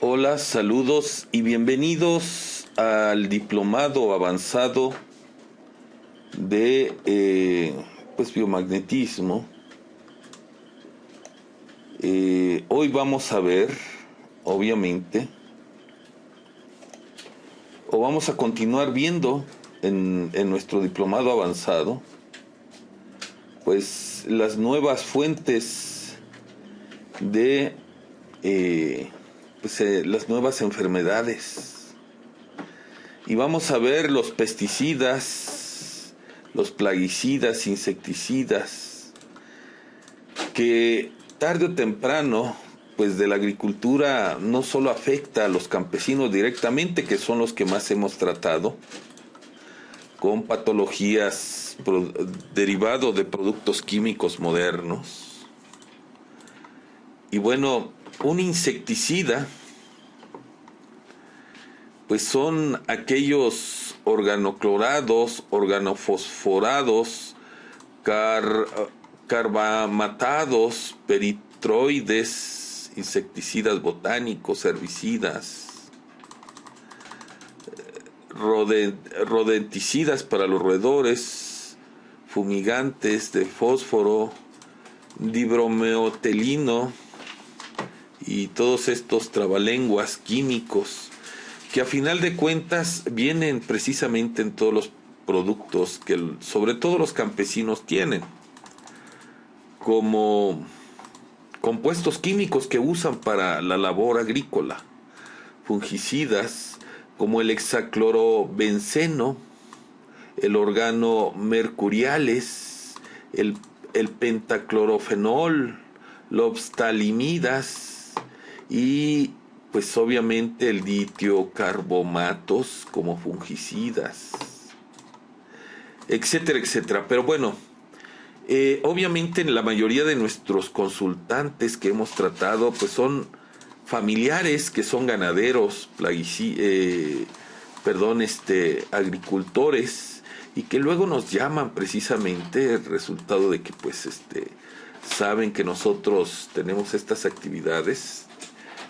Hola, saludos y bienvenidos al diplomado avanzado de biomagnetismo. Hoy vamos a ver, obviamente, o vamos a continuar viendo en nuestro diplomado avanzado, pues las nuevas fuentes de las nuevas enfermedades. Y vamos a ver los pesticidas, los plaguicidas, insecticidas, que tarde o temprano, pues de la agricultura no solo afecta a los campesinos directamente, que son los que más hemos tratado, con patologías derivado de productos químicos modernos. Y bueno, un insecticida, pues son aquellos organoclorados, organofosforados, carbamatados, peritroides, insecticidas botánicos, herbicidas, rodenticidas para los roedores, fumigantes de fósforo, dibromeotelino y todos estos trabalenguas químicos que a final de cuentas vienen precisamente en todos los productos que sobre todo los campesinos tienen, como compuestos químicos que usan para la labor agrícola, fungicidas como el hexaclorobenceno, el organomercuriales, el pentaclorofenol, lobstalimidas y pues obviamente el ditiocarbomatos como fungicidas, etcétera, etcétera. Pero bueno, obviamente en la mayoría de nuestros consultantes que hemos tratado, pues son familiares que son ganaderos, agricultores, y que luego nos llaman precisamente el resultado de que saben que nosotros tenemos estas actividades.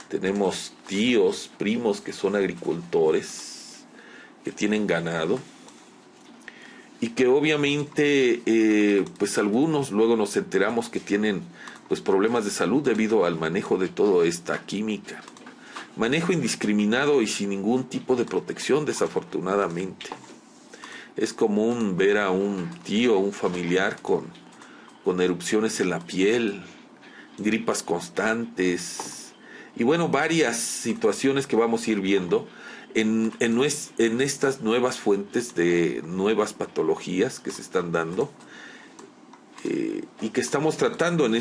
Tenemos tíos, primos que son agricultores, que tienen ganado, y que obviamente pues algunos luego nos enteramos que tienen pues problemas de salud debido al manejo de toda esta química. Manejo indiscriminado y sin ningún tipo de protección, desafortunadamente. Es común ver a un tío, un familiar con erupciones en la piel, gripas constantes, y bueno, varias situaciones que vamos a ir viendo en estas nuevas fuentes de nuevas patologías que se están dando y que estamos tratando en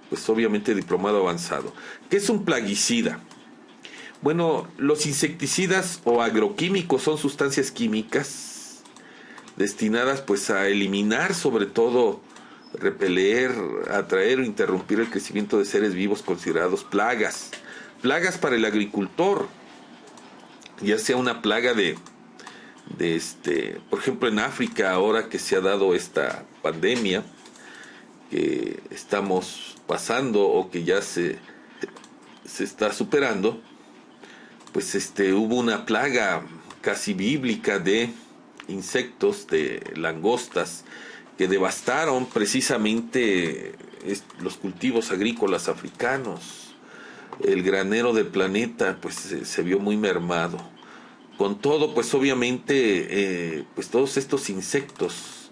pues obviamente diplomado avanzado. ¿Qué es un plaguicida? Bueno, los insecticidas o agroquímicos son sustancias químicas destinadas pues a eliminar, sobre todo repeler, atraer o interrumpir el crecimiento de seres vivos considerados plagas. Plagas para el agricultor, ya sea una plaga por ejemplo en África, ahora que se ha dado esta pandemia que estamos pasando o que ya se está superando, pues hubo una plaga casi bíblica de insectos, de langostas, que devastaron precisamente los cultivos agrícolas africanos. El granero del planeta pues se vio muy mermado. Con todo, pues obviamente pues todos estos insectos,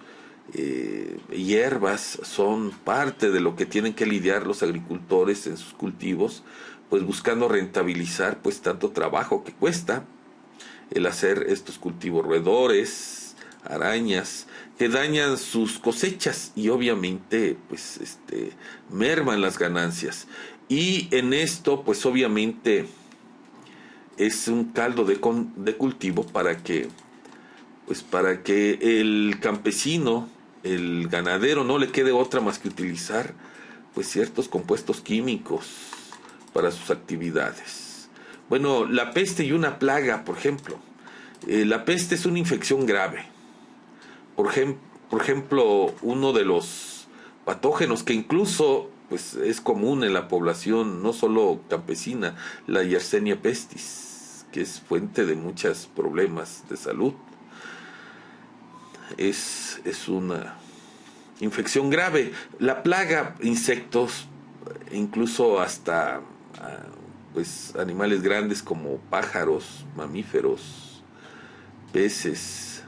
hierbas, son parte de lo que tienen que lidiar los agricultores en sus cultivos, pues buscando rentabilizar pues tanto trabajo que cuesta el hacer estos cultivos, roedores, arañas, que dañan sus cosechas y obviamente pues merman las ganancias. Y en esto pues obviamente es un caldo de cultivo para que el campesino, el ganadero, no le quede otra más que utilizar pues ciertos compuestos químicos para sus actividades. Bueno, la peste y una plaga, por ejemplo. La peste es una infección grave. Por ejemplo, uno de los patógenos que incluso pues es común en la población, no solo campesina, la Yersinia pestis, que es fuente de muchos problemas de salud. Es una infección grave. La plaga, insectos, incluso hasta pues animales grandes como pájaros, mamíferos, peces,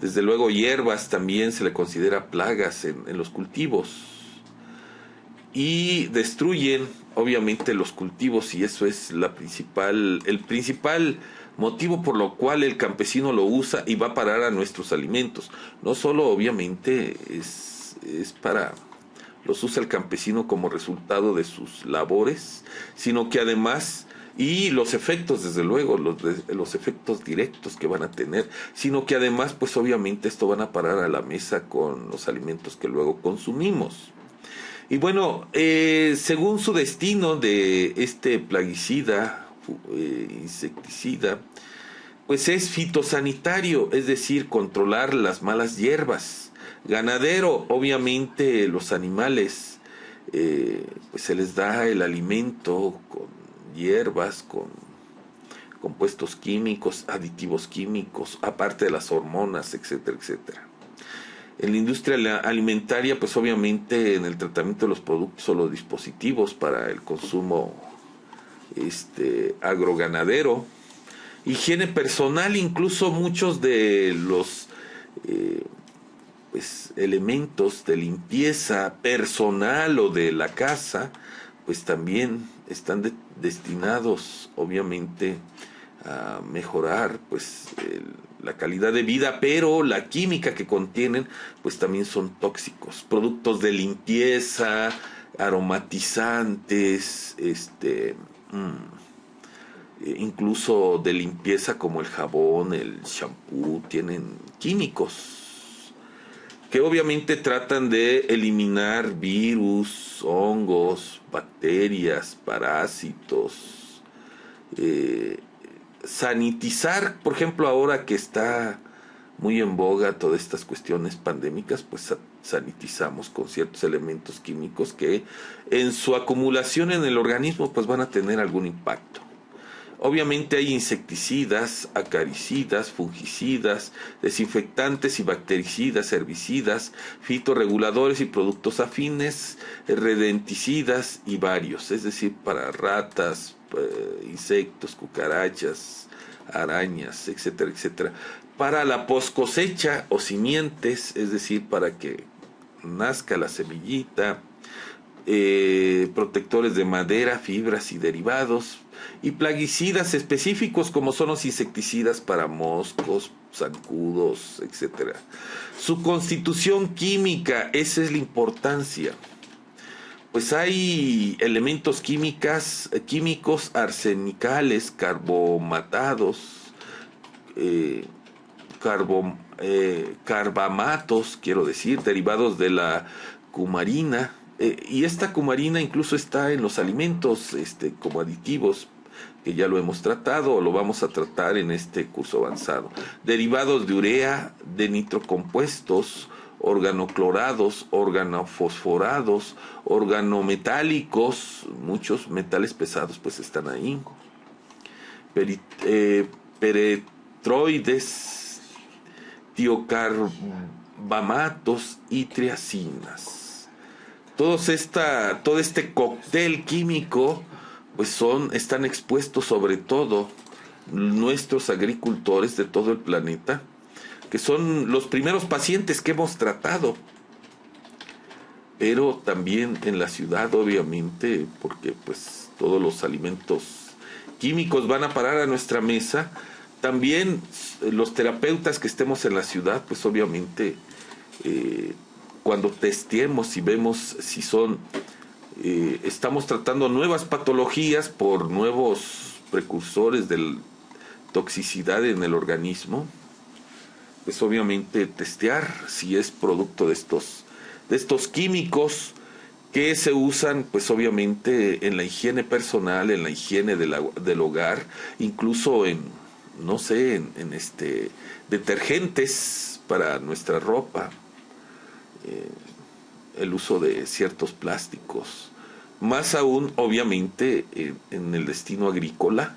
desde luego hierbas también se le considera plagas en los cultivos, y destruyen obviamente los cultivos, y eso es el principal motivo por lo cual el campesino lo usa y va a parar a nuestros alimentos. No solo obviamente es para los usa el campesino como resultado de sus labores, sino que además, y los efectos desde luego, los efectos directos que van a tener, sino que además pues obviamente esto van a parar a la mesa con los alimentos que luego consumimos. Y bueno, según su destino de este plaguicida, insecticida, pues es fitosanitario, es decir, controlar las malas hierbas. Ganadero, obviamente los animales, pues se les da el alimento con hierbas, con compuestos químicos, aditivos químicos, aparte de las hormonas, etcétera, etcétera. En la industria alimentaria, pues obviamente en el tratamiento de los productos o los dispositivos para el consumo agroganadero, higiene personal, incluso muchos de los pues elementos de limpieza personal o de la casa, pues también están destinados obviamente a mejorar pues la calidad de vida, pero la química que contienen pues también son tóxicos. Productos de limpieza, aromatizantes, incluso de limpieza como el jabón, el shampoo, tienen químicos que obviamente tratan de eliminar virus, hongos, bacterias, parásitos, sanitizar, por ejemplo, ahora que está muy en boga todas estas cuestiones pandémicas, pues sanitizamos con ciertos elementos químicos que en su acumulación en el organismo pues van a tener algún impacto. Obviamente hay insecticidas, acaricidas, fungicidas, desinfectantes y bactericidas, herbicidas, fitorreguladores y productos afines, redenticidas y varios, es decir, para ratas, insectos, cucarachas, arañas, etcétera, etcétera. Para la poscosecha o simientes, es decir, para que nazca la semillita, protectores de madera, fibras y derivados, y plaguicidas específicos como son los insecticidas para moscos, zancudos, etcétera. Su constitución química, esa es la importancia. Pues hay elementos químicos arsenicales, carbamatados, carbamatos, quiero decir, derivados de la cumarina. Y esta cumarina incluso está en los alimentos como aditivos, que ya lo hemos tratado o lo vamos a tratar en este curso avanzado. Derivados de urea, de nitrocompuestos, organoclorados, organofosforados, organometálicos, muchos metales pesados pues están ahí. Peretroides, tiocarbamatos y triacinas. Todo este cóctel químico pues están expuestos sobre todo nuestros agricultores de todo el planeta, que son los primeros pacientes que hemos tratado, pero también en la ciudad obviamente, porque pues todos los alimentos químicos van a parar a nuestra mesa. También los terapeutas que estemos en la ciudad, pues obviamente cuando testeemos y vemos si estamos tratando nuevas patologías por nuevos precursores de toxicidad en el organismo, pues obviamente testear si es producto de estos químicos que se usan pues obviamente en la higiene personal, en la higiene del hogar, incluso en detergentes para nuestra ropa, el uso de ciertos plásticos más aún obviamente en el destino agrícola,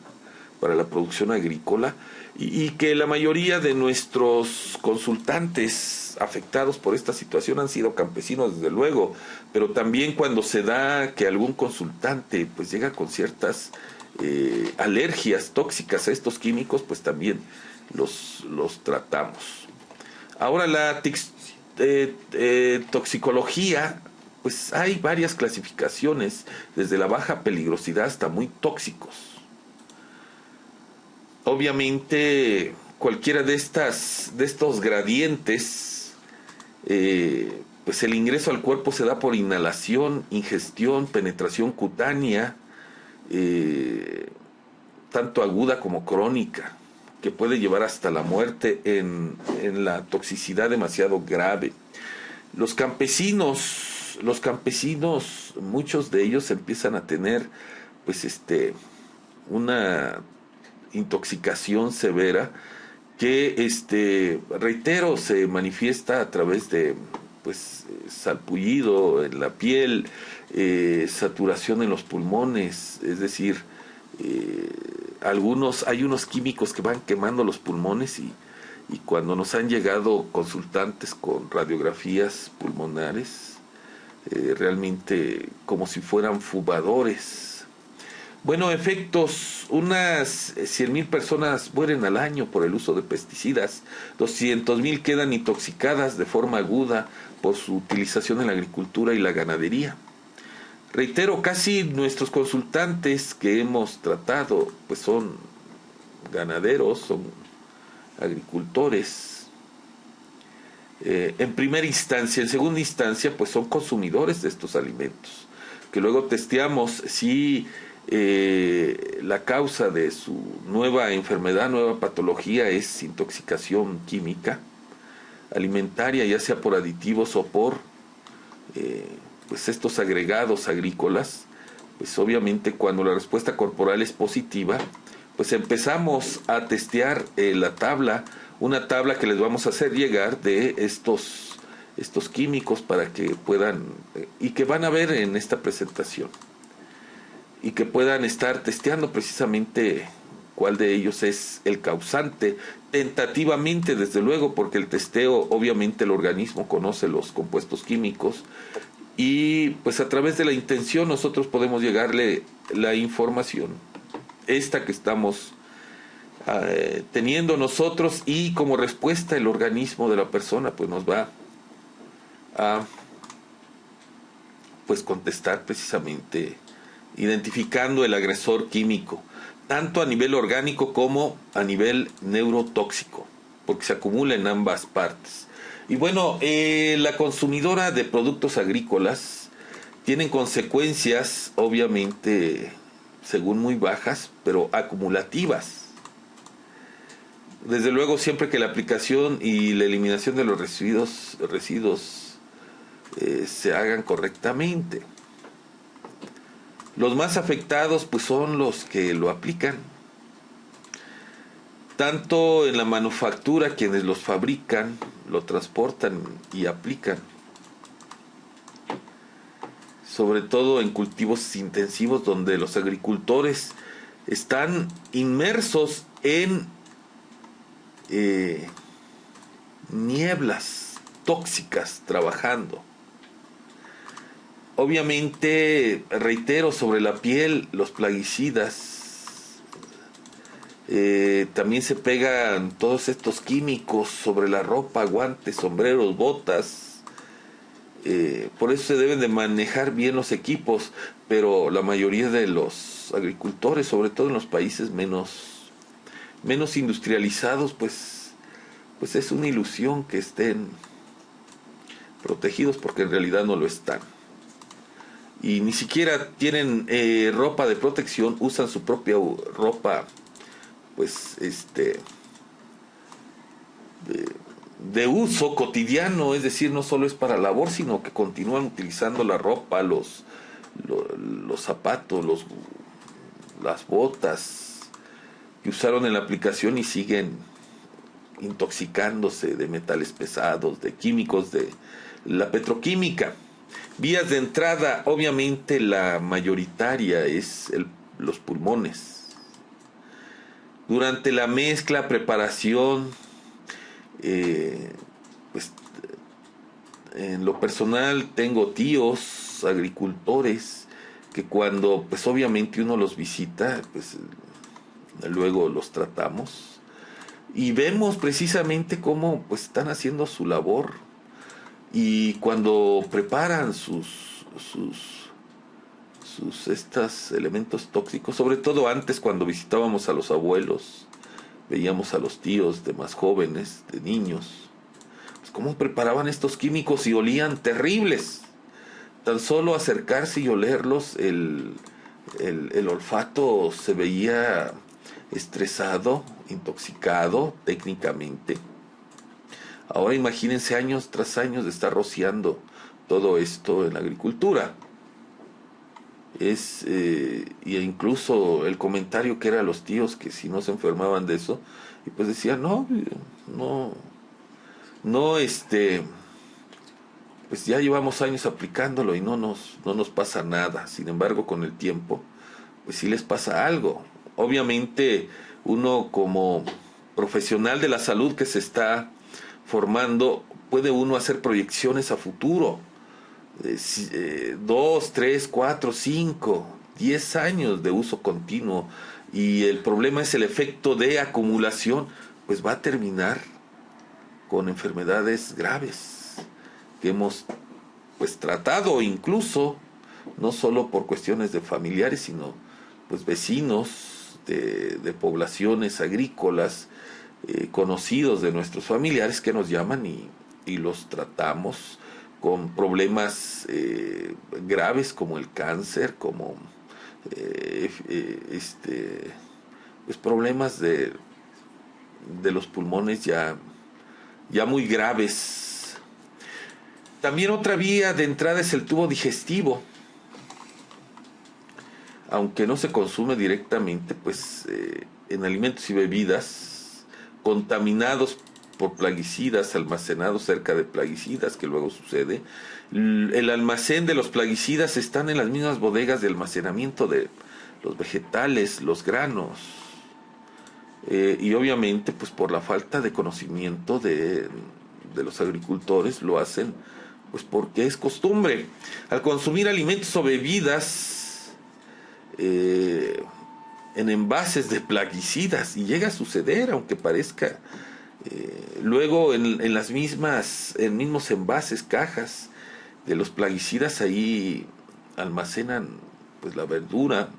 para la producción agrícola, y que la mayoría de nuestros consultantes afectados por esta situación han sido campesinos, desde luego, pero también cuando se da que algún consultante pues llega con ciertas alergias tóxicas a estos químicos, pues también los tratamos. Ahora la toxicología, pues hay varias clasificaciones, desde la baja peligrosidad hasta muy tóxicos. Obviamente cualquiera de estos gradientes, pues el ingreso al cuerpo se da por inhalación, ingestión, penetración cutánea, tanto aguda como crónica, que puede llevar hasta la muerte en la toxicidad demasiado grave. Los campesinos, muchos de ellos empiezan a tener pues una intoxicación severa que reitero, se manifiesta a través de pues salpullido en la piel, saturación en los pulmones, es decir, hay unos químicos que van quemando los pulmones y cuando nos han llegado consultantes con radiografías pulmonares, realmente como si fueran fumadores. Bueno, efectos: unas 100,000 personas mueren al año por el uso de pesticidas, 200,000 quedan intoxicadas de forma aguda por su utilización en la agricultura y la ganadería. Reitero, casi nuestros consultantes que hemos tratado pues son ganaderos, son agricultores. En primera instancia. En segunda instancia, pues son consumidores de estos alimentos, que luego testeamos si la causa de su nueva enfermedad, nueva patología, es intoxicación química alimentaria, ya sea por aditivos o por pues estos agregados agrícolas. Pues obviamente cuando la respuesta corporal es positiva, pues empezamos a testear una tabla que les vamos a hacer llegar de estos químicos para que puedan, y que van a ver en esta presentación, y que puedan estar testeando precisamente cuál de ellos es el causante, tentativamente desde luego, porque el testeo obviamente el organismo conoce los compuestos químicos, y pues a través de la intención nosotros podemos llegarle la información, esta que estamos teniendo nosotros, y como respuesta el organismo de la persona pues nos va a pues contestar precisamente identificando el agresor químico, tanto a nivel orgánico como a nivel neurotóxico, porque se acumula en ambas partes. Y bueno, la consumidora de productos agrícolas tienen consecuencias, obviamente, según muy bajas, pero acumulativas. Desde luego, siempre que la aplicación y la eliminación de los residuos se hagan correctamente. Los más afectados pues son los que lo aplican, tanto en la manufactura, quienes los fabrican, lo transportan y aplican, sobre todo en cultivos intensivos donde los agricultores están inmersos en nieblas tóxicas trabajando. Obviamente, reitero, sobre la piel, los plaguicidas, también se pegan todos estos químicos sobre la ropa, guantes, sombreros, botas. Por eso se deben de manejar bien los equipos, pero la mayoría de los agricultores, sobre todo en los países menos industrializados, pues es una ilusión que estén protegidos, porque en realidad no lo están. Y ni siquiera tienen ropa de protección, usan su propia ropa pues de uso cotidiano, es decir, no solo es para labor, sino que continúan utilizando la ropa, los zapatos, las botas que usaron en la aplicación, y siguen intoxicándose de metales pesados, de químicos de la petroquímica. Vías de entrada, obviamente la mayoritaria es los pulmones. Durante la mezcla, preparación, pues en lo personal tengo tíos agricultores que cuando pues obviamente uno los visita, pues luego los tratamos y vemos precisamente cómo pues están haciendo su labor, y cuando preparan estos elementos tóxicos, sobre todo antes cuando visitábamos a los abuelos, veíamos a los tíos de más jóvenes, de niños, pues cómo preparaban estos químicos y olían terribles. Tan solo acercarse y olerlos, el olfato se veía estresado, intoxicado técnicamente. Ahora imagínense años tras años de estar rociando todo esto en la agricultura. Y incluso el comentario que era a los tíos que si no se enfermaban de eso, y pues decían, no, pues ya llevamos años aplicándolo y no nos pasa nada. Sin embargo, con el tiempo, pues sí les pasa algo. Obviamente, uno como profesional de la salud que se está formando, puede uno hacer proyecciones a futuro. 2, 3, 4, 5, 10 años de uso continuo, y el problema es el efecto de acumulación, pues va a terminar con enfermedades graves que hemos pues tratado, incluso no solo por cuestiones de familiares, sino pues vecinos de poblaciones agrícolas, conocidos de nuestros familiares, que nos llaman y los tratamos con problemas graves como el cáncer, como pues problemas de los pulmones ya muy graves. También otra vía de entrada es el tubo digestivo. Aunque no se consume directamente, pues en alimentos y bebidas contaminados por plaguicidas, almacenados cerca de plaguicidas, que luego sucede. El almacén de los plaguicidas están en las mismas bodegas de almacenamiento de los vegetales, los granos. Y obviamente, pues por la falta de conocimiento de los agricultores, lo hacen pues porque es costumbre. Al consumir alimentos o bebidas en envases de plaguicidas, y llega a suceder, aunque parezca, luego en las mismos envases, cajas de los plaguicidas, ahí almacenan pues la verdura,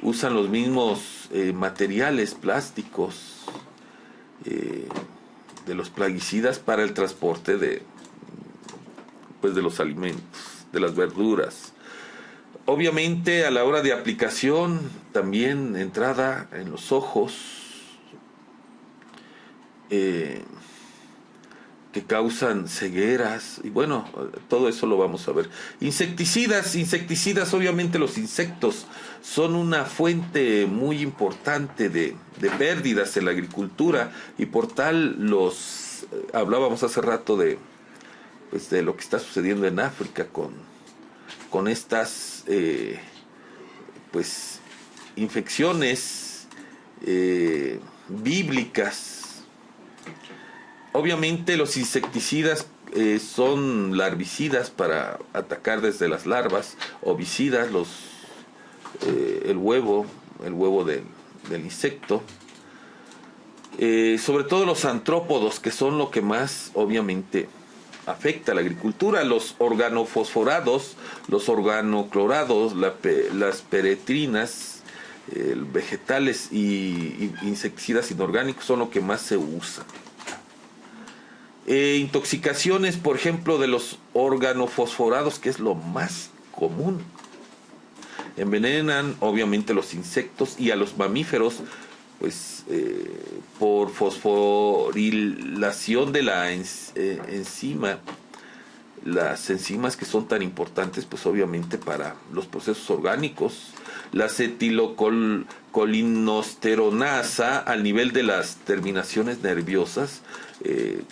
usan los mismos materiales plásticos de los plaguicidas para el transporte de los alimentos, de las verduras. Obviamente a la hora de aplicación, también entrada en los ojos, que causan cegueras, y bueno, todo eso lo vamos a ver. Insecticidas, obviamente los insectos son una fuente muy importante de pérdidas en la agricultura, y por tal hablábamos hace rato de lo que está sucediendo en África con estas infecciones bíblicas. Obviamente los insecticidas son larvicidas para atacar desde las larvas, ovicidas el huevo del insecto. Sobre todo los antrópodos, que son lo que más obviamente afecta a la agricultura. Los organofosforados, los organoclorados, las peretrinas, vegetales y insecticidas inorgánicos son lo que más se usa. Intoxicaciones, por ejemplo, de los organofosforados, que es lo más común. Envenenan obviamente los insectos y a los mamíferos, pues por fosforilación de la enzima, las enzimas que son tan importantes pues obviamente para los procesos orgánicos. la acetilcolinosteronasa al nivel de las terminaciones nerviosas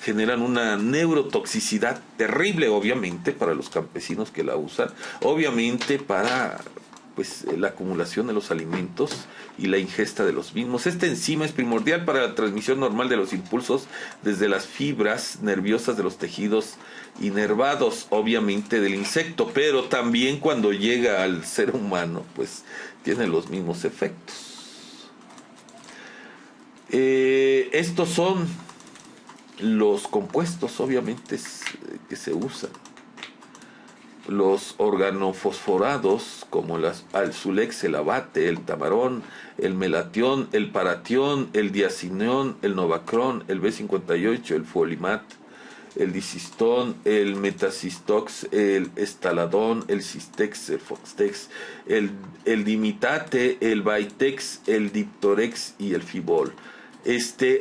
generan una neurotoxicidad terrible, obviamente, para los campesinos que la usan, obviamente para pues la acumulación de los alimentos y la ingesta de los mismos. Esta enzima es primordial para la transmisión normal de los impulsos desde las fibras nerviosas de los tejidos inervados, obviamente del insecto, pero también cuando llega al ser humano, pues tiene los mismos efectos. Estos son los compuestos, obviamente, que se usan. Los organofosforados, como el Alzulex, el Abate, el Tamarón, el Melatión, el Paratión, el Diacineón, el Novacrón, el B58, el Folimat, el Disistón, el Metacistox, el Estaladón, el Cistex, el Foxtex, el Dimitate, el Vitex, el Diptorex y el Fibol.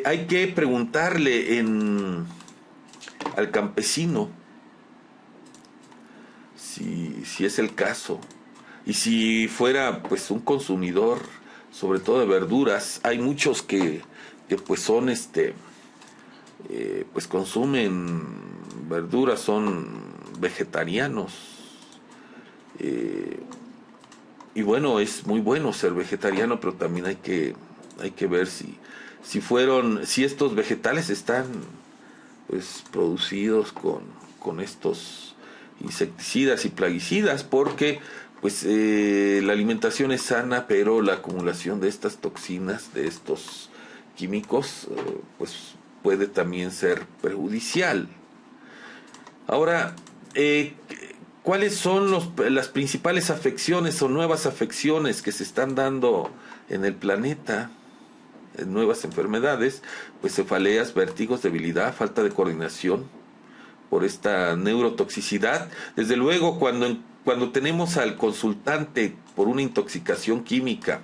Hay que preguntarle al campesino si es el caso, y si fuera pues un consumidor sobre todo de verduras. Hay muchos que pues son pues consumen verduras, son vegetarianos, y bueno, es muy bueno ser vegetariano, pero también hay que ver si estos vegetales están pues producidos con estos insecticidas y plaguicidas, porque pues la alimentación es sana, pero la acumulación de estas toxinas, de estos químicos, pues puede también ser perjudicial. Ahora, ¿cuáles son las principales afecciones o nuevas afecciones que se están dando en el planeta? Nuevas enfermedades, pues cefaleas, vértigos, debilidad, falta de coordinación por esta neurotoxicidad. Desde luego, cuando tenemos al consultante por una intoxicación química,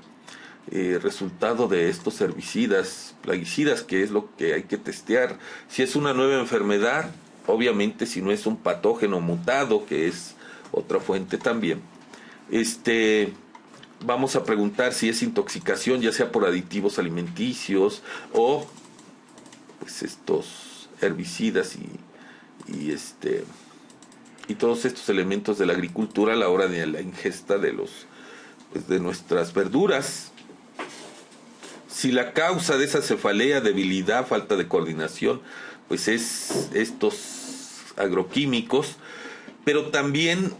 resultado de estos herbicidas, plaguicidas, que es lo que hay que testear, si es una nueva enfermedad, obviamente si no es un patógeno mutado, que es otra fuente también, vamos a preguntar si es intoxicación, ya sea por aditivos alimenticios o pues estos herbicidas y todos estos elementos de la agricultura a la hora de la ingesta de de nuestras verduras. Si la causa de esa cefalea, debilidad, falta de coordinación, pues es estos agroquímicos, pero también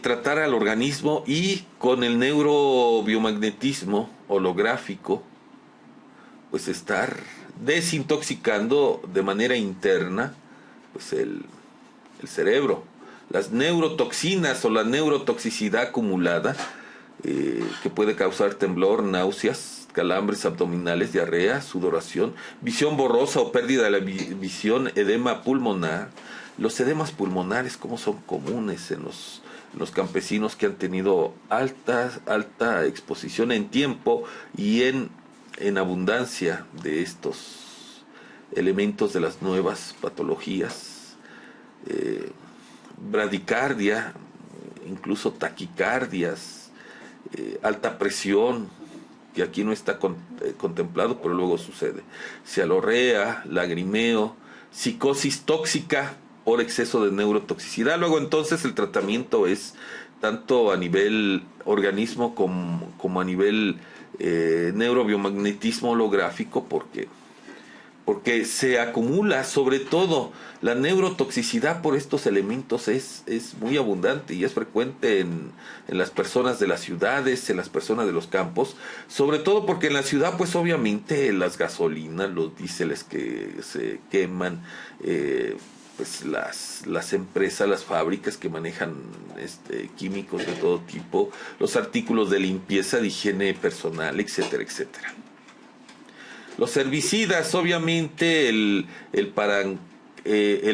tratar al organismo, y con el neurobiomagnetismo holográfico, pues estar desintoxicando de manera interna pues el cerebro. Las neurotoxinas o la neurotoxicidad acumulada, que puede causar temblor, náuseas, calambres abdominales, diarrea, sudoración, visión borrosa o pérdida de la visión, edema pulmonar. Los edemas pulmonares, como son comunes en los campesinos que han tenido alta exposición en tiempo y en abundancia de estos elementos de las nuevas patologías. Bradicardia, incluso taquicardias, alta presión, que aquí no está contemplado, pero luego sucede, cialorrea, lagrimeo, psicosis tóxica por exceso de neurotoxicidad. Luego entonces el tratamiento es tanto a nivel organismo como a nivel neurobiomagnetismo holográfico, porque se acumula, sobre todo la neurotoxicidad por estos elementos es muy abundante y es frecuente en las personas de las ciudades, en las personas de los campos, sobre todo porque en la ciudad pues obviamente las gasolinas, los diéseles que se queman, pues las empresas, las fábricas que manejan químicos de todo tipo, los artículos de limpieza, de higiene personal, etcétera, etcétera. Los herbicidas, obviamente, el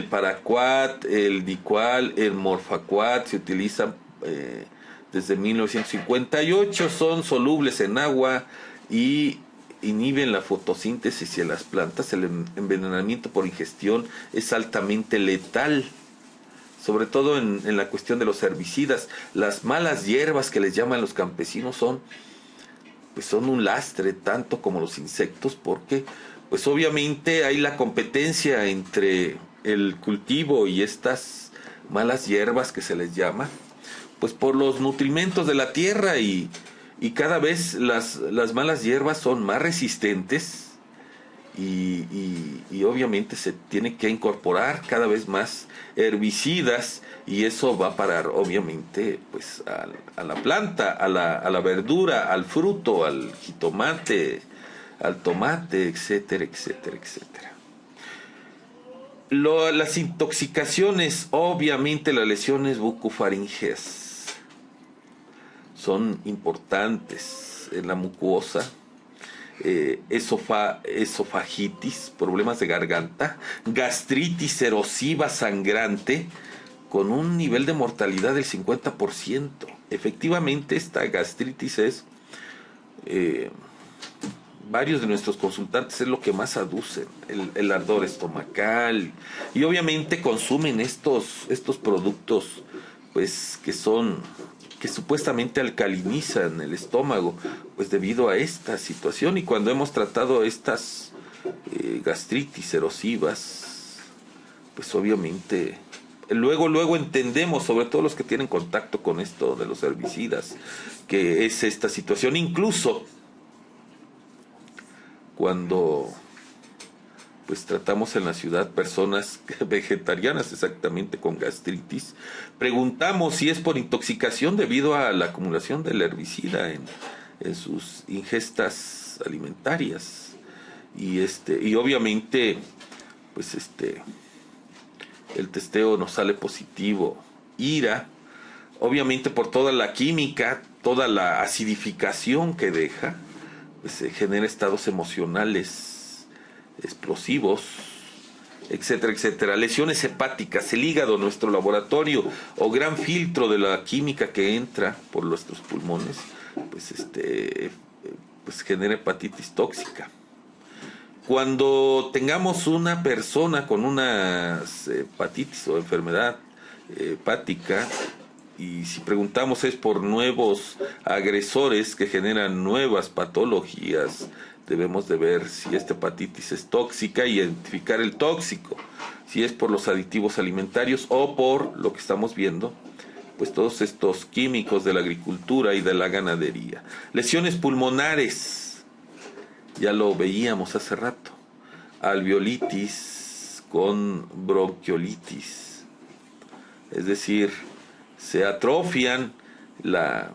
paraquat, el diqual, el morfaquat, se utilizan desde 1958, son solubles en agua y inhiben la fotosíntesis en las plantas. El envenenamiento por ingestión es altamente letal, sobre todo en la cuestión de los herbicidas. Las malas hierbas que les llaman los campesinos son pues son un lastre tanto como los insectos, porque pues obviamente hay la competencia entre el cultivo y estas malas hierbas que se les llama, pues por los nutrimentos de la tierra, y cada vez las malas hierbas son más resistentes, y obviamente se tiene que incorporar cada vez más herbicidas, y eso va a parar obviamente pues a la planta, a la verdura, al fruto, al jitomate, al tomate, etcétera, etcétera, etcétera. Las intoxicaciones, obviamente las lesiones bucofaringeas son importantes en la mucosa. Esofagitis, problemas de garganta, gastritis erosiva sangrante con un nivel de mortalidad del 50%. Efectivamente, esta gastritis es, varios de nuestros consultantes es lo que más aducen, el ardor estomacal, y obviamente consumen estos productos pues que supuestamente alcalinizan el estómago, pues debido a esta situación. Y cuando hemos tratado estas gastritis erosivas, pues obviamente luego entendemos, sobre todo los que tienen contacto con esto de los herbicidas, que es esta situación. Incluso cuando pues tratamos en la ciudad personas vegetarianas exactamente con gastritis, preguntamos si es por intoxicación debido a la acumulación del herbicida en sus ingestas alimentarias, y obviamente pues el testeo nos sale positivo. Ira, obviamente por toda la química, toda la acidificación que deja, pues se genera estados emocionales explosivos, etcétera, etcétera. Lesiones hepáticas, el hígado, nuestro laboratorio o gran filtro de la química que entra por nuestros pulmones, pues genera hepatitis tóxica. Cuando tengamos una persona con una hepatitis o enfermedad hepática, y si preguntamos es por nuevos agresores que generan nuevas patologías, debemos de ver si esta hepatitis es tóxica y identificar el tóxico, si es por los aditivos alimentarios o por lo que estamos viendo, pues todos estos químicos de la agricultura y de la ganadería. Lesiones pulmonares, ya lo veíamos hace rato, alveolitis con bronquiolitis, es decir, se atrofian las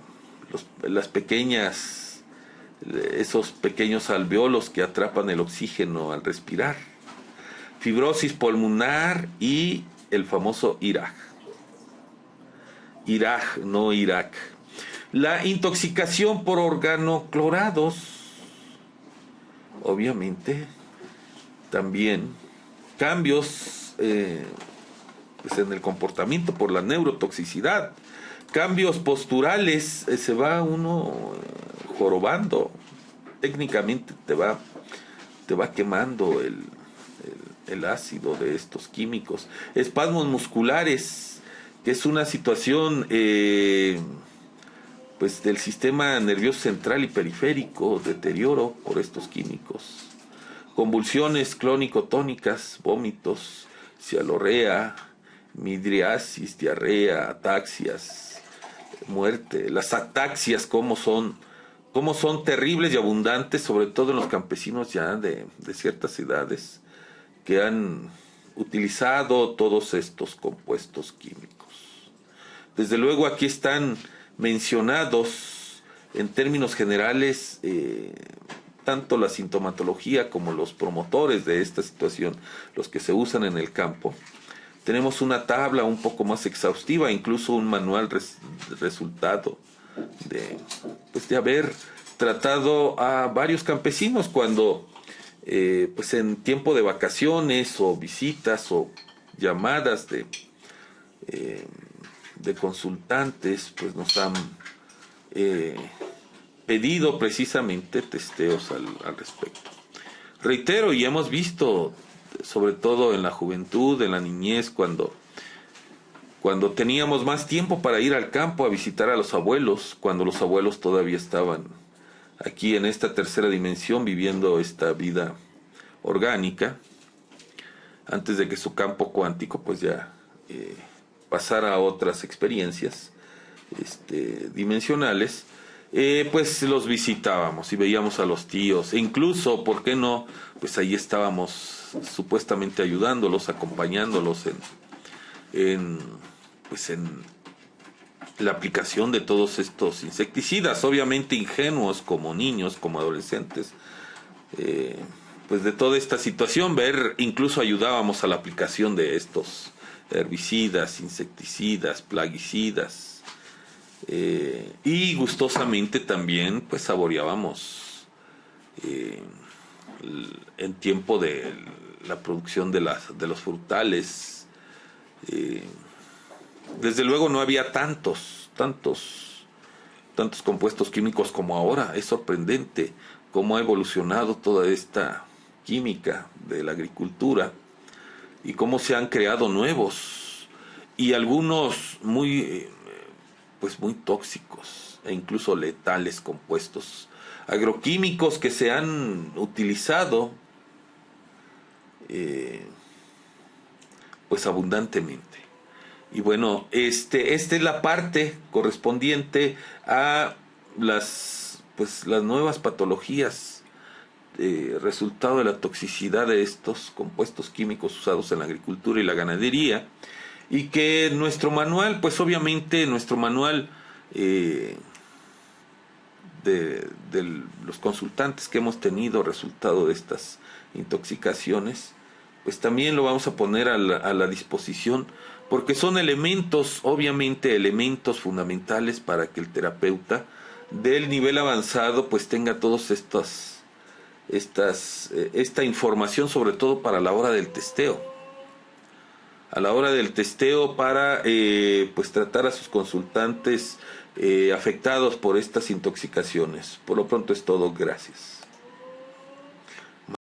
pequeñas, esos pequeños alveolos que atrapan el oxígeno al respirar. Fibrosis pulmonar y el famoso IRAG. IRAG, no IRAC. La intoxicación por organoclorados, obviamente, también cambios pues en el comportamiento por la neurotoxicidad, cambios posturales, se va uno jorobando, técnicamente te va quemando el ácido de estos químicos. Espasmos musculares, que es una situación pues del sistema nervioso central y periférico, deterioro por estos químicos. Convulsiones clónico-tónicas, vómitos, cialorrea, midriasis, diarrea, ataxias, muerte. Las ataxias, cómo son terribles y abundantes, sobre todo en los campesinos ya de ciertas edades, que han utilizado todos estos compuestos químicos. Desde luego aquí están mencionados en términos generales tanto la sintomatología como los promotores de esta situación, los que se usan en el campo. Tenemos una tabla un poco más exhaustiva, incluso un manual resultado de haber tratado a varios campesinos cuando pues en tiempo de vacaciones o visitas o llamadas de consultantes, pues nos han pedido precisamente testeos al respecto. Reitero, y hemos visto, sobre todo en la juventud, en la niñez, cuando teníamos más tiempo para ir al campo a visitar a los abuelos, cuando los abuelos todavía estaban aquí en esta tercera dimensión, viviendo esta vida orgánica, antes de que su campo cuántico pues ya pasara a otras experiencias dimensionales. Pues los visitábamos y veíamos a los tíos, e incluso, ¿por qué no? Pues ahí estábamos supuestamente ayudándolos, acompañándolos pues en la aplicación de todos estos insecticidas, obviamente ingenuos como niños, como adolescentes, pues de toda esta situación. Incluso ayudábamos a la aplicación de estos herbicidas, insecticidas, plaguicidas, y gustosamente también pues saboreábamos en tiempo de la producción de los frutales. Desde luego no había tantos compuestos químicos como ahora. Es sorprendente cómo ha evolucionado toda esta química de la agricultura y cómo se han creado nuevos, y algunos muy tóxicos e incluso letales, compuestos agroquímicos que se han utilizado pues abundantemente. Y bueno, esta es la parte correspondiente a las nuevas patologías, resultado de la toxicidad de estos compuestos químicos usados en la agricultura y la ganadería, y que nuestro manual, pues obviamente nuestro manual de los consultantes que hemos tenido resultado de estas intoxicaciones, pues también lo vamos a poner a la disposición, porque son elementos, obviamente elementos fundamentales para que el terapeuta del nivel avanzado pues tenga todos esta información, sobre todo para la hora del testeo. A la hora del testeo para pues tratar a sus consultantes afectados por estas intoxicaciones. Por lo pronto es todo, gracias.